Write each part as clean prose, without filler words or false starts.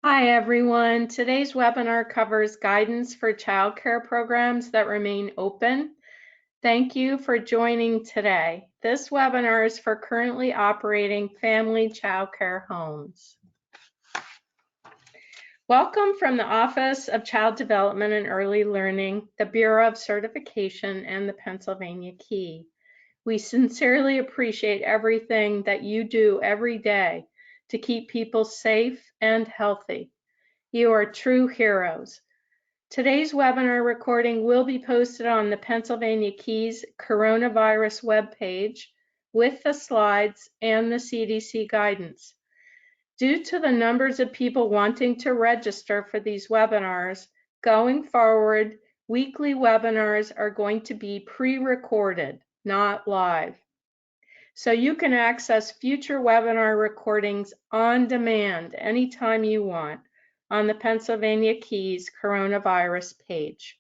Hi everyone. Today's webinar covers guidance for childcare programs that remain open. Thank you for joining today. This webinar is for currently operating family childcare homes. Welcome from the Office of Child Development and Early Learning, the Bureau of Certification, and the Pennsylvania Key. We sincerely appreciate everything that you do every day to keep people safe and healthy. You are true heroes. Today's webinar recording will be posted on the Pennsylvania Keys coronavirus webpage with the slides and the CDC guidance. Due to the numbers of people wanting to register for these webinars, going forward, weekly webinars are going to be pre-recorded, not live. So you can access future webinar recordings on demand anytime you want on the Pennsylvania Keys coronavirus page.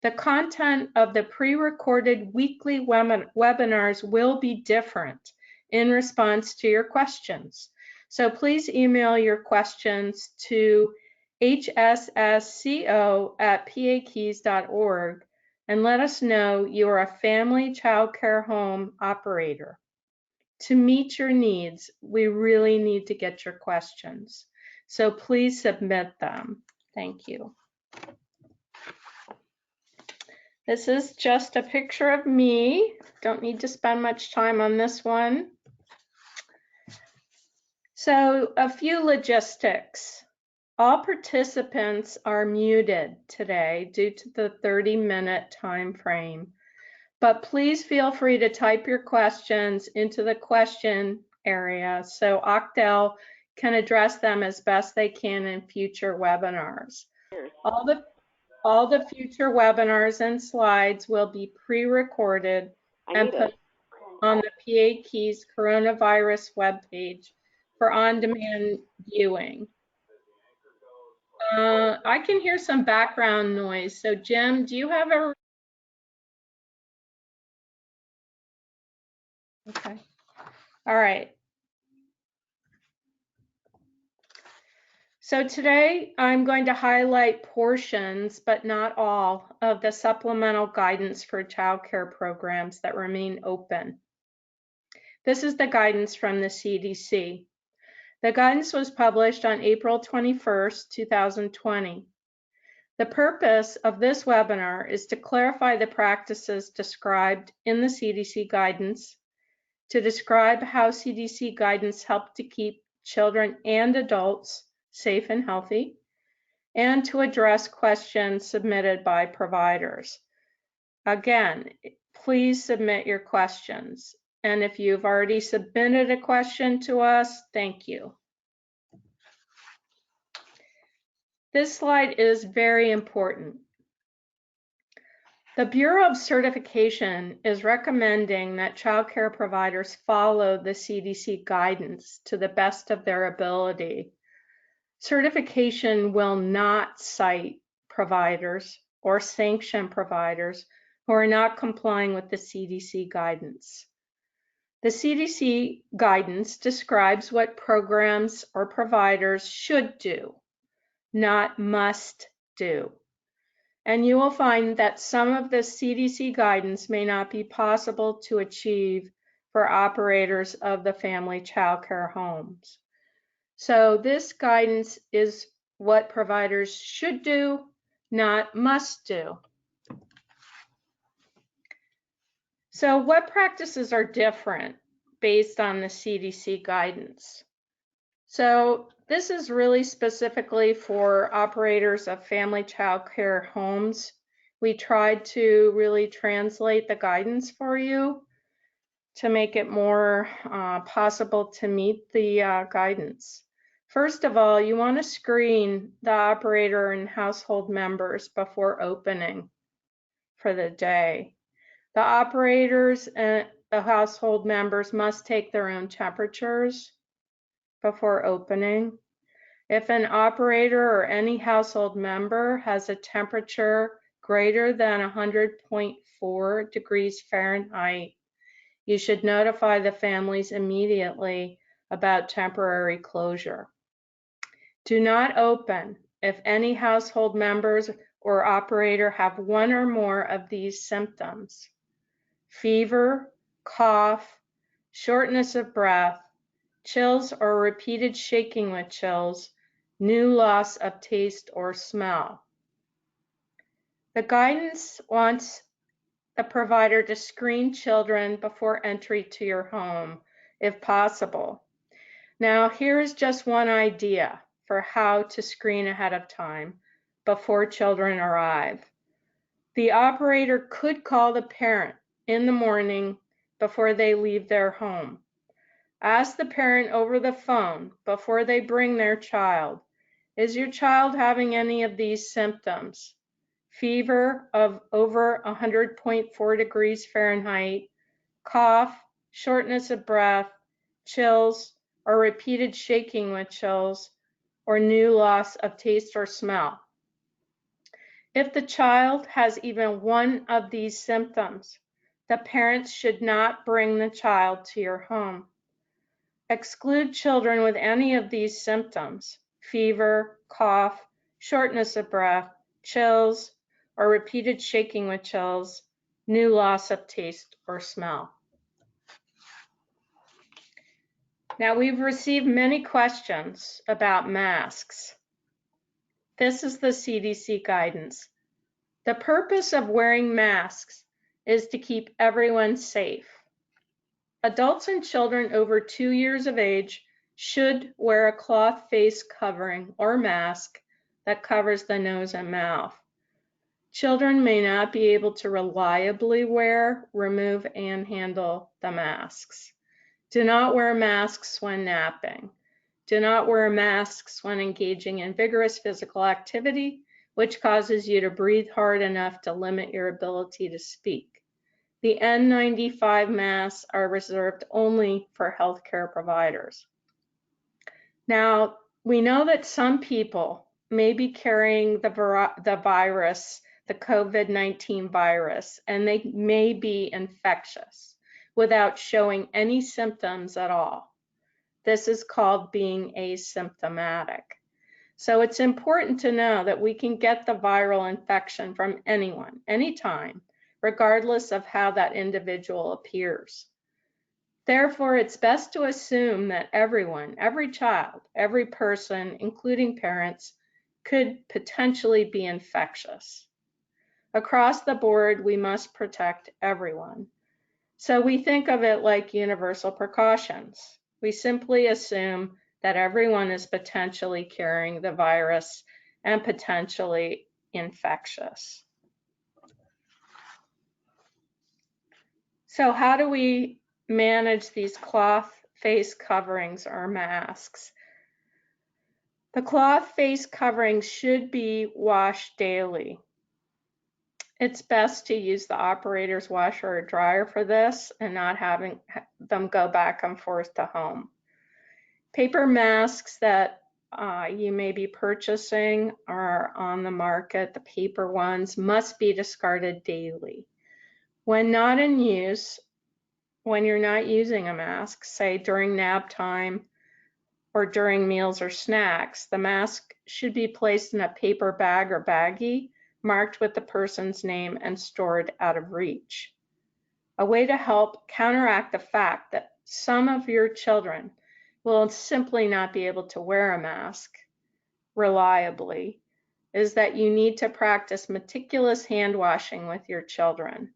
The content of the pre-recorded weekly webinars will be different in response to your questions. So please email your questions to hssco@pakeys.org and let us know you are a family childcare home operator. To meet your needs, we really need to get your questions. So please submit them. Thank you. This is just a picture of me. Don't need to spend much time on this one. So a few logistics. All participants are muted today due to the 30-minute time frame. But please feel free to type your questions into the question area so Octel can address them as best they can in future webinars. All the future webinars and slides will be pre-recorded and put on the PA Keys coronavirus webpage for on-demand viewing. I can hear some background noise. So Jim, do you have a... Okay. All right. So today I'm going to highlight portions, but not all, of the supplemental guidance for childcare programs that remain open. This is the guidance from the CDC. The guidance was published on April 21st, 2020. The purpose of this webinar is to clarify the practices described in the CDC guidance, to describe how CDC guidance helped to keep children and adults safe and healthy, and to address questions submitted by providers. Again, please submit your questions. And if you've already submitted a question to us, thank you. This slide is very important. The Bureau of Certification is recommending that childcare providers follow the CDC guidance to the best of their ability. Certification will not cite providers or sanction providers who are not complying with the CDC guidance. The CDC guidance describes what programs or providers should do, not must do. And you will find that some of the CDC guidance may not be possible to achieve for operators of the family childcare homes. So this guidance is what providers should do, not must do. So what practices are different based on the CDC guidance? So this is really specifically for operators of family childcare homes. We tried to really translate the guidance for you to make it more possible to meet the guidance. First of all, you want to screen the operator and household members before opening for the day. The operators and the household members must take their own temperatures before opening. If an operator or any household member has a temperature greater than 100.4 degrees Fahrenheit, you should notify the families immediately about temporary closure. Do not open if any household members or operator have one or more of these symptoms: fever, cough, shortness of breath, chills or repeated shaking with chills, new loss of taste or smell. The guidance wants the provider to screen children before entry to your home, if possible. Now, here's just one idea for how to screen ahead of time before children arrive. The operator could call the parent in the morning before they leave their home. Ask the parent over the phone before they bring their child, is your child having any of these symptoms? Fever of over 100.4 degrees Fahrenheit, cough, shortness of breath, chills, or repeated shaking with chills, or new loss of taste or smell. If the child has even one of these symptoms, the parents should not bring the child to your home. Exclude children with any of these symptoms: fever, cough, shortness of breath, chills, or repeated shaking with chills, new loss of taste or smell. Now, we've received many questions about masks. This is the CDC guidance. The purpose of wearing masks is to keep everyone safe. Adults and children over 2 years of age should wear a cloth face covering or mask that covers the nose and mouth. Children may not be able to reliably wear, remove, and handle the masks. Do not wear masks when napping. Do not wear masks when engaging in vigorous physical activity, which causes you to breathe hard enough to limit your ability to speak. The N95 masks are reserved only for healthcare providers. Now, we know that some people may be carrying the virus, the COVID-19 virus, and they may be infectious without showing any symptoms at all. This is called being asymptomatic. So it's important to know that we can get the viral infection from anyone, anytime, regardless of how that individual appears. Therefore, it's best to assume that everyone, every child, every person, including parents, could potentially be infectious. Across the board, we must protect everyone. So we think of it like universal precautions. We simply assume that everyone is potentially carrying the virus and potentially infectious. So how do we manage these cloth face coverings or masks? The cloth face coverings should be washed daily. It's best to use the operator's washer or dryer for this and not having them go back and forth to home. Paper masks that you may be purchasing are on the market. The paper ones must be discarded daily. When not in use, when you're not using a mask, say during nap time or during meals or snacks, the mask should be placed in a paper bag or baggie marked with the person's name and stored out of reach. A way to help counteract the fact that some of your children will simply not be able to wear a mask reliably is that you need to practice meticulous hand washing with your children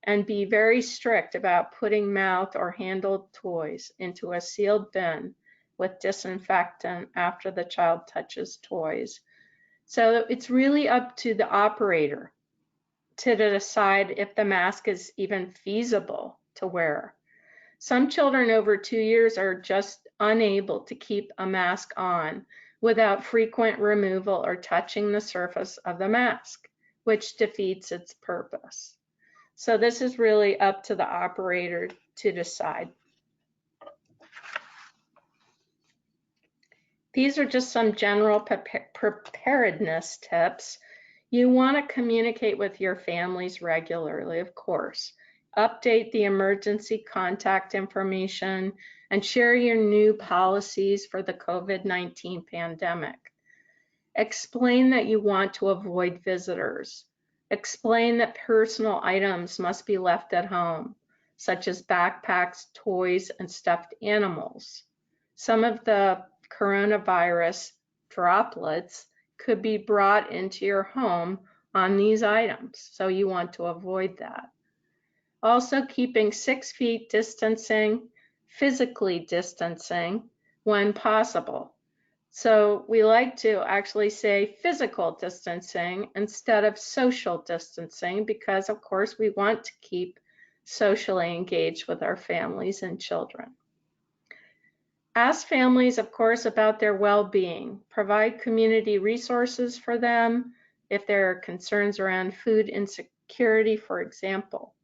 and be very strict about putting mouth or handled toys into a sealed bin with disinfectant after the child touches toys. So it's really up to the operator to decide if the mask is even feasible to wear. Some children over 2 years are just unable to keep a mask on without frequent removal or touching the surface of the mask, which defeats its purpose. So this is really up to the operator to decide. These are just some general preparedness tips. You want to communicate with your families regularly, of course. update the emergency contact information, and share your new policies for the COVID-19 pandemic. Explain that you want to avoid visitors. Explain that personal items must be left at home, such as backpacks, toys, and stuffed animals. Some of the coronavirus droplets could be brought into your home on these items, so you want to avoid that. Also, keeping 6 feet distancing, physically distancing when possible. So we like to actually say physical distancing instead of social distancing because, of course, we want to keep socially engaged with our families and children. Ask families, of course, about their well-being. Provide community resources for them if there are concerns around food insecurity, for example.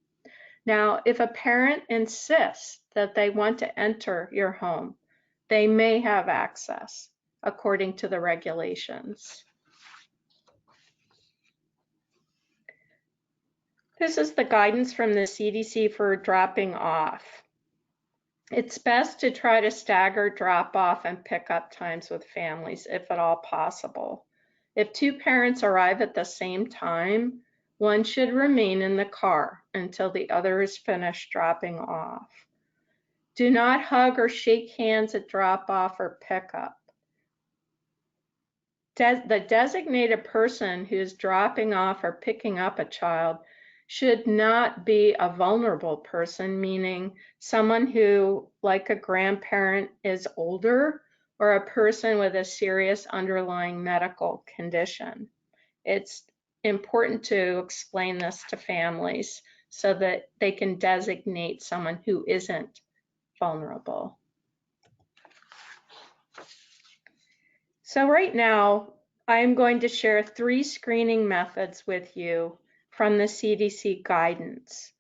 Now, if a parent insists that they want to enter your home, they may have access according to the regulations. This is the guidance from the CDC for dropping off. It's best to try to stagger drop-off and pick-up times with families, if at all possible. If 2 parents arrive at the same time, one should remain in the car until the other is finished dropping off. Do not hug or shake hands at drop-off or pickup. The designated person who is dropping off or picking up a child should not be a vulnerable person, meaning someone who, like a grandparent, is older or a person with a serious underlying medical condition. It's important to explain this to families so that they can designate someone who isn't vulnerable. So right now, I'm going to share 3 screening methods with you from the CDC guidance.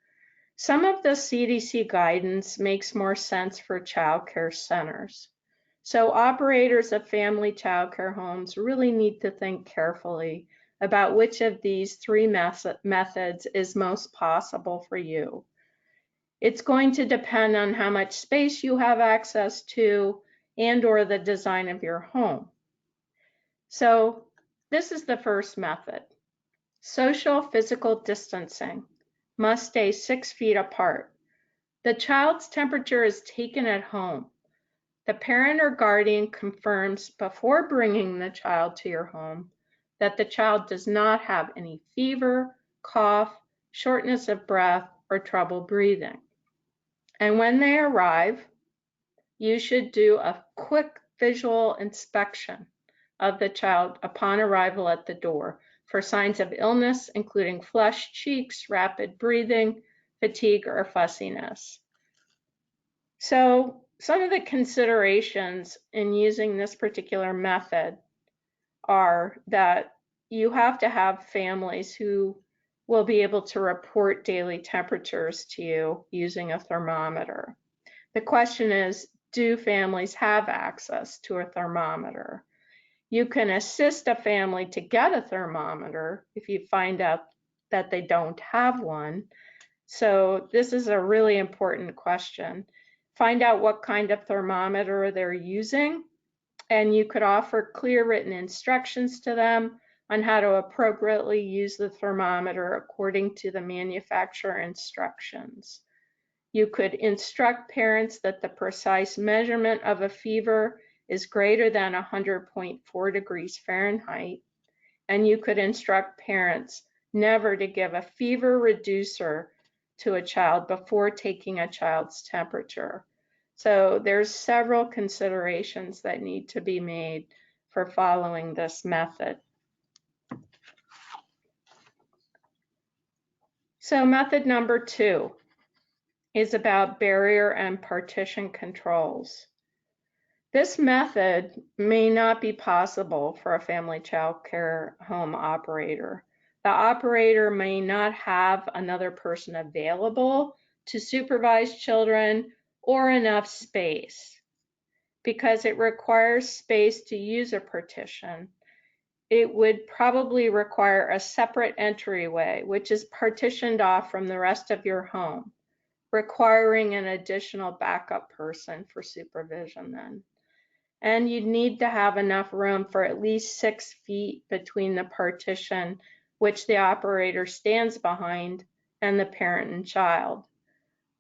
Some of the CDC guidance makes more sense for childcare centers. So operators of family childcare homes really need to think carefully about which of these 3 methods is most possible for you. It's going to depend on how much space you have access to and/or the design of your home. So this is the first method. Social physical distancing must stay 6 feet apart. The child's temperature is taken at home. The parent or guardian confirms before bringing the child to your home that the child does not have any fever, cough, shortness of breath, or trouble breathing. And when they arrive, you should do a quick visual inspection of the child upon arrival at the door for signs of illness, including flushed cheeks, rapid breathing, fatigue, or fussiness. So some of the considerations in using this particular method are that you have to have families who will be able to report daily temperatures to you using a thermometer. The question is, do families have access to a thermometer? You can assist a family to get a thermometer if you find out that they don't have one. So this is a really important question. Find out what kind of thermometer they're using, and you could offer clear written instructions to them on how to appropriately use the thermometer according to the manufacturer instructions. You could instruct parents that the precise measurement of a fever is greater than 100.4 degrees Fahrenheit, and you could instruct parents never to give a fever reducer to a child before taking a child's temperature. So there's several considerations that need to be made for following this method. So method number 2 is about barrier and partition controls. This method may not be possible for a family child care home operator. The operator may not have another person available to supervise children or enough space. Because it requires space to use a partition, it would probably require a separate entryway, which is partitioned off from the rest of your home. requiring an additional backup person for supervision then. And you'd need to have enough room for at least 6 feet between the partition which the operator stands behind and the parent and child.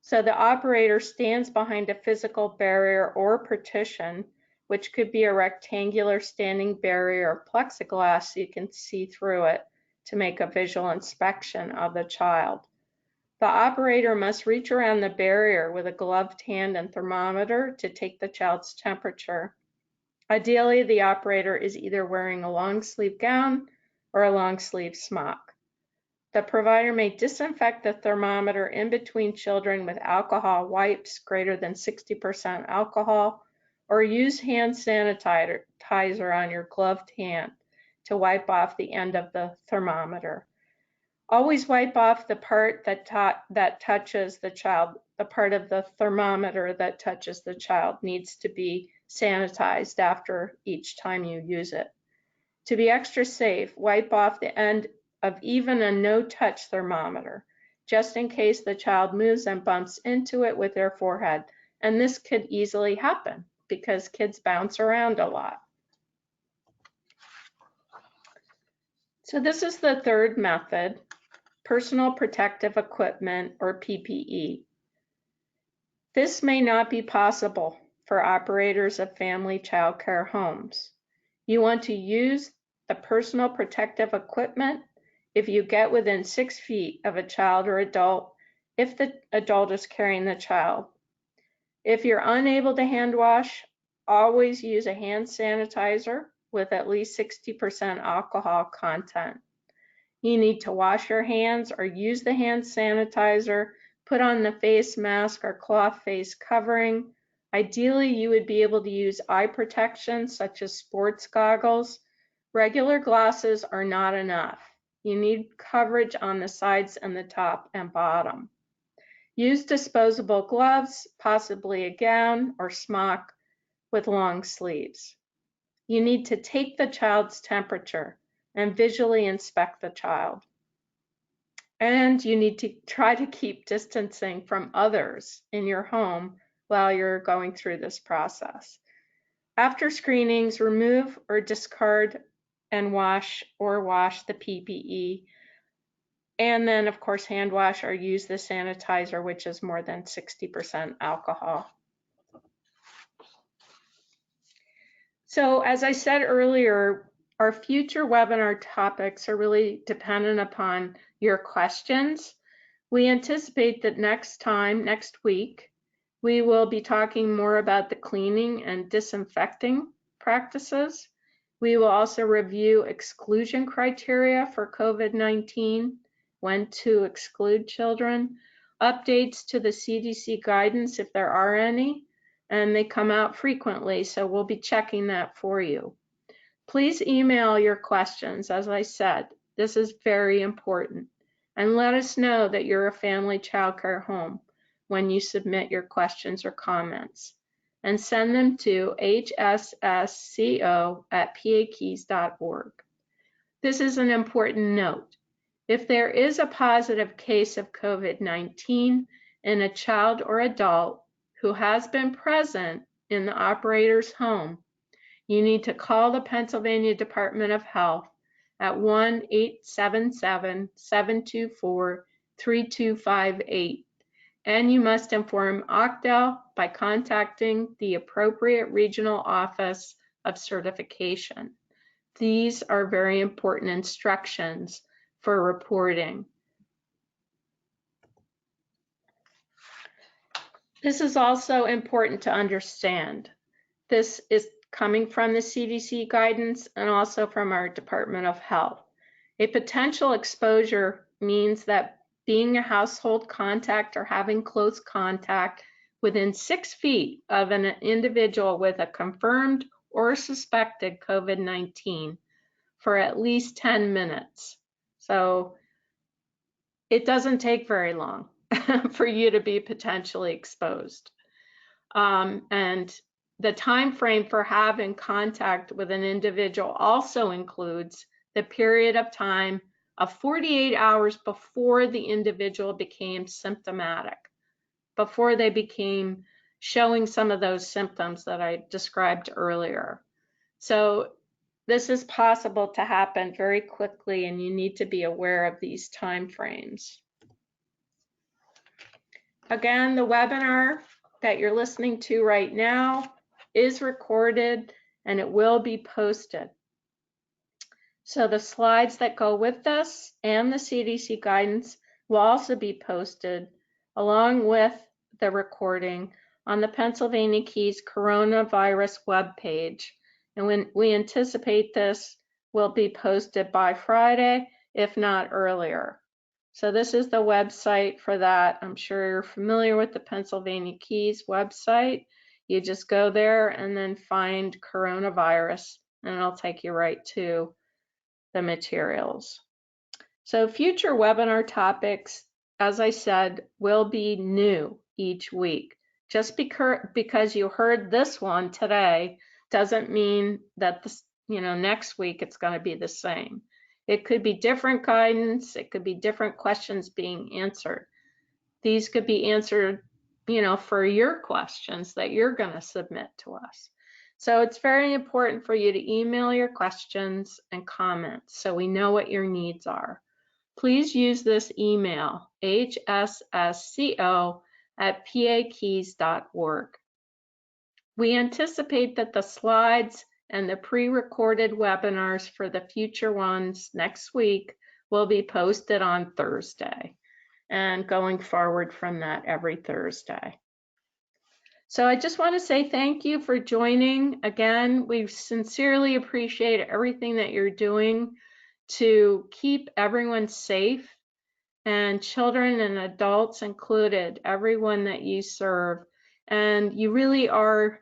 So the operator stands behind a physical barrier or partition, which could be a rectangular standing barrier or plexiglass so you can see through it to make a visual inspection of the child. The operator must reach around the barrier with a gloved hand and thermometer to take the child's temperature. Ideally, the operator is either wearing a long sleeve gown or a long sleeve smock. The provider may disinfect the thermometer in between children with alcohol wipes greater than 60% alcohol, or use hand sanitizer on your gloved hand to wipe off the end of the thermometer. Always wipe off the part that touches the child. The part of the thermometer that touches the child needs to be sanitized after each time you use it. To be extra safe, wipe off the end of even a no-touch thermometer, just in case the child moves and bumps into it with their forehead. And this could easily happen because kids bounce around a lot. So this is the third method, personal protective equipment or PPE. This may not be possible for operators of family child care homes. You want to use the personal protective equipment if you get within 6 feet of a child or adult, if the adult is carrying the child. If you're unable to hand wash, always use a hand sanitizer with at least 60% alcohol content. You need to wash your hands or use the hand sanitizer, put on the face mask or cloth face covering. Ideally, you would be able to use eye protection such as sports goggles. Regular glasses are not enough. You need coverage on the sides and the top and bottom. Use disposable gloves, possibly a gown or smock with long sleeves. You need to take the child's temperature and visually inspect the child. And you need to try to keep distancing from others in your home while you're going through this process. After screenings, remove or discard and wash the PPE. And then, of course, hand wash or use the sanitizer, which is more than 60% alcohol. So as I said earlier, our future webinar topics are really dependent upon your questions. We anticipate that next week, we will be talking more about the cleaning and disinfecting practices. We will also review exclusion criteria for COVID-19, when to exclude children, updates to the CDC guidance if there are any, and they come out frequently, so we'll be checking that for you. Please email your questions. As I said, this is very important. And let us know that you're a family child care home when you submit your questions or comments. And send them to hssco@pakeys.org. This is an important note. If there is a positive case of COVID-19 in a child or adult who has been present in the operator's home, you need to call the Pennsylvania Department of Health at 1-877-724-3258. And you must inform OCDEL by contacting the appropriate regional office of certification. These are very important instructions for reporting. This is also important to understand. This is coming from the CDC guidance and also from our Department of Health. A potential exposure means that being a household contact or having close contact within 6 feet of an individual with a confirmed or suspected COVID-19 for at least 10 minutes. So it doesn't take very long for you to be potentially exposed. And the time frame for having contact with an individual also includes the period of time of 48 hours before the individual became symptomatic. before they became showing some of those symptoms that I described earlier. So this is possible to happen very quickly, and you need to be aware of these time frames. Again, the webinar that you're listening to right now is recorded and it will be posted. So the slides that go with this and the CDC guidance will also be posted along with the recording on the Pennsylvania Keys coronavirus webpage. And when we anticipate this will be posted by Friday, if not earlier. So this is the website for that. I'm sure you're familiar with the Pennsylvania Keys website. You just go there and then find coronavirus, and it'll take you right to the materials. So future webinar topics, as I said, will be new each week. Just because you heard this one today doesn't mean that this, next week it's going to be the same. It could be different guidance. It could be different questions being answered. These could be answered, for your questions that you're going to submit to us. So it's very important for you to email your questions and comments so we know what your needs are. Please use this email, hssco@pakeys.org. We anticipate that the slides and the pre-recorded webinars for the future ones next week will be posted on Thursday, and going forward from that every Thursday. So I just want to say thank you for joining. Again, we sincerely appreciate everything that you're doing to keep everyone safe, and children and adults included, everyone that you serve. And you really are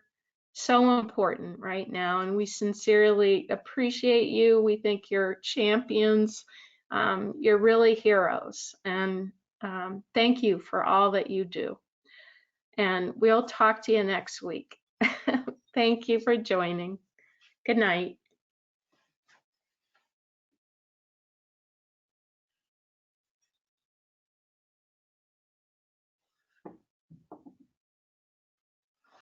so important right now, and we sincerely appreciate you. We think you're champions. You're really heroes, and thank you for all that you do. And we'll talk to you next week. Thank you for joining. Good night.